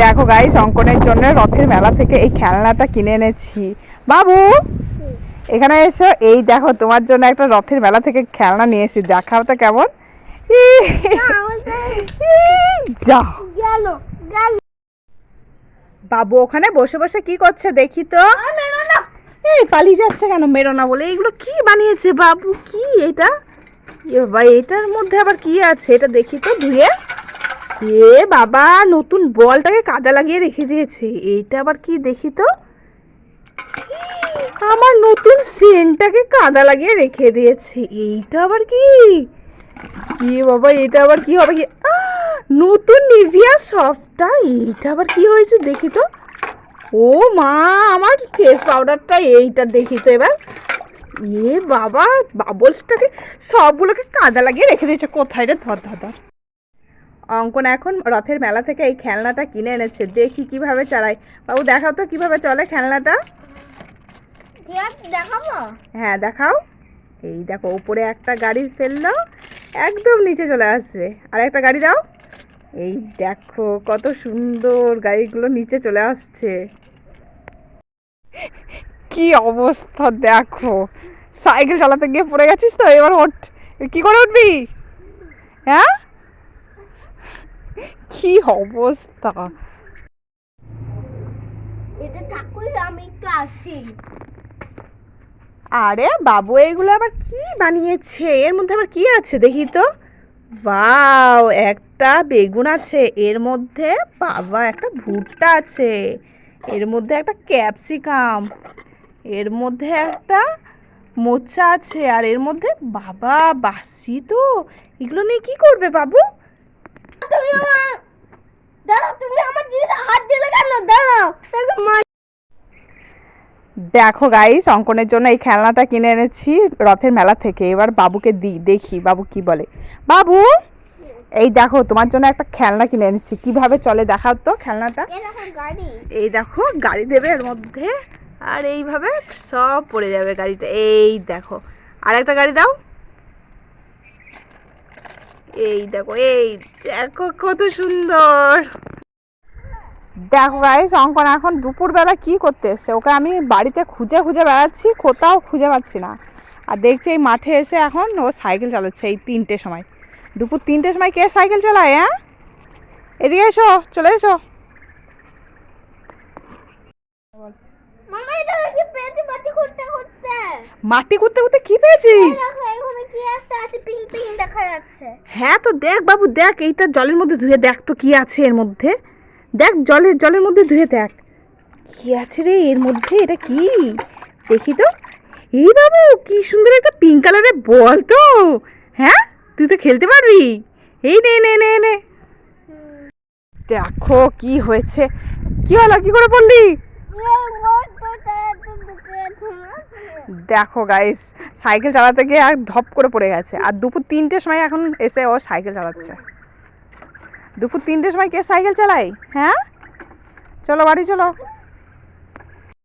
দেখো গাইস, অঙ্কনের জন্য রথের মেলা থেকে এই খেলনাটা কিনে এনেছি। বাবু এখানে এসো, এই দেখো তোমার জন্য একটা রথের মেলা থেকে খেলনা নিয়ে এসেছি, দেখাও তো কেমন। যা বাবু ওখানে বসে বসে কি করছে দেখি তো। এই পালিয়ে যাচ্ছে কেন? মেরো না বলে। এইগুলো কি বানিয়েছে বাবু? কি এটা? এটার মধ্যে আবার কি আছে এটা দেখি তো ধুয়ে। এ বাবা, নতুন বলটাকে কাদা লাগিয়ে রেখে দিয়েছে। এইটা আবার কি দেখি তো। আমার নতুন সেন্টটাকে কাদা লাগিয়ে রেখে দিয়েছে। এইটা আবার কি? কি বাবা, এটা আবার কি হবে? কি নতুন নিভিয়া সফটটা, এইটা আবার কি হয়েছে দেখি তো। ও মা, আমার ফেস পাউডারটা, এইটা দেখি তো এবার। এ বাবা, বাবলসটাকে সবগুলোকে কাদা লাগিয়ে রেখে দিয়েছে। কোথায় রে? ধর ধর ধর। অঙ্কন এখন রথের মেলা থেকে এই খেলনাটা কিনে এনেছে, দেখি কিভাবে চালায়। বাবু দেখাও তো কিভাবে চলে খেলনাটা। দেখাবো? হ্যাঁ দেখাও। এই দেখো, উপরে একটা গাড়ি ফেললো, একদম নিচে চলে আসবে। আর একটা গাড়ি দাও। এই দেখো কত সুন্দর, গাড়িগুলো নিচে চলে আসছে। কি অবস্থা দেখো, সাইকেল চালাতে গিয়ে পড়ে গেছিস তো, এবার ওঠ। কি করে উঠবি? হ্যাঁ, কি অবস্থা। এটা থাকুই, আমি একটু আসি। আরে বাবু, এগুলো আবার কি বানিয়েছে? এর মধ্যে আবার কি আছে দেখি তো। ওয়াও, একটা বেগুন আছে এর মধ্যে। বাবা, একটা ভুট্টা আছে এর মধ্যে, একটা ক্যাপসিকাম এর মধ্যে, একটা মোচা আছে আর এর মধ্যে। বাবা বাসি তো, এগুলো নিয়ে কি করবে বাবু? তুমি আমার দাঁড়াও, তুমি আমার জিনিসে হাত দিলে কেন? দাঁড়াও, দেখো গাইস, অঙ্কনের জন্য এই খেলনাটা কিনে এনেছি রথের মেলা থেকে। এবার বাবুকে দিই, দেখি বাবু কি বলে। বাবু এই দেখো, তোমার জন্য একটা খেলনা কিনে এনেছি, কিভাবে চলে দেখাও তো খেলনাটা। গাড়ি। এই দেখো, গাড়ি দেবে এর মধ্যে, আর এইভাবে সব পড়ে যাবে গাড়িটা। এই দেখো, আর একটা গাড়ি দাও। এই দেখো, এই দেখো কত সুন্দর। দেখো গাইস, অঙ্কন এখন দুপুরবেলা কি করতে এসছে, ওকে আমি বাড়িতে খুঁজে খুঁজে বেড়াচ্ছি, কোথাও খুঁজে পাচ্ছি না। আর দেখছি এই মাঠে এসে এখন ও সাইকেল চালাচ্ছে এই 3টের সময়। দুপুর 3টের সময় কে সাইকেল চালায়? হ্যাঁ, এদিকে এসো, চলে এসো। মামা, এটা কি পেয়েছি মাটি করতে করতে? মাটি করতে করতে কি পেয়েছিস? দেখো, এখানে কি একটা আছে, পিঙ্ক পিঙ্ক দেখা যাচ্ছে। হ্যাঁ তো দেখ বাবু, দেখ এইটা জলের মধ্যে ধুয়ে দেখ তো কি আছে এর মধ্যে। দেখ, জলের মধ্যে ধুয়ে দেখ কি আছে রে এর মধ্যে। এটা কি দেখি তো। এই বাবু, কি সুন্দর একটা পিঙ্ক কালারের বল তো। হ্যাঁ, তুই তো খেলতে পারবি। এই নে নে নে নে, দেখো কি হয়েছে। কি হলো, কি করে পড়লি? দেখো গাইস, সাইকেল চালাতে গিয়ে আর ধপ করে পড়ে গেছে। আর দুপুর 3টের সময় এখন এসে ও সাইকেল চালাচ্ছে। দুপুর 3টের সময় কে সাইকেল চালায়? হ্যাঁ, চলো বাড়ি চলো।